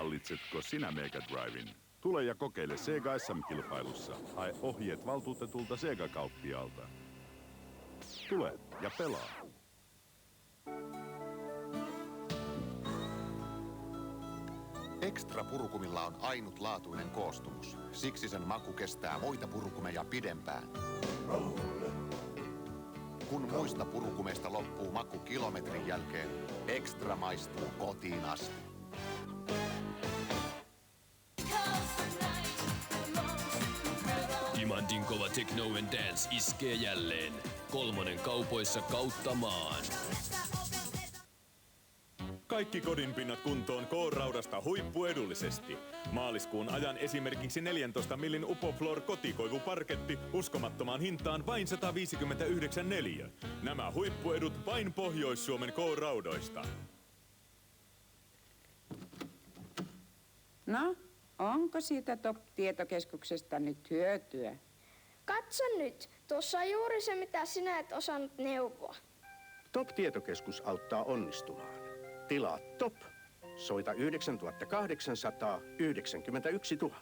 Hallitsetko sinä Mega Driven? Tule ja kokeile Sega SM-kilpailussa. Hae ohjeet valtuutetulta Sega-kauppialta. Tule ja pelaa. Extra purukumilla on ainutlaatuinen koostumus. Siksi sen maku kestää muita purukumeja pidempään. Kun muista purukumeista loppuu maku kilometrin jälkeen, Extra maistuu kotiin asti. Diamantin kova Techno and Dance iskee jälleen. 3. kaupoissa kautta maan. Kaikki kodinpinnat kuntoon K-raudasta huippuedullisesti. Maaliskuun ajan esimerkiksi 14 millin Upoflor kotikoivuparketti uskomattomaan hintaan vain 159,4. Nämä huippuedut vain Pohjois-Suomen K-raudoista. No, onko siitä Top-tietokeskuksesta nyt hyötyä? Katso nyt, tuossa on juuri se, mitä sinä et osannut neuvoa. Top-tietokeskus auttaa onnistumaan. Tilaa Top. Soita 9800 91 000.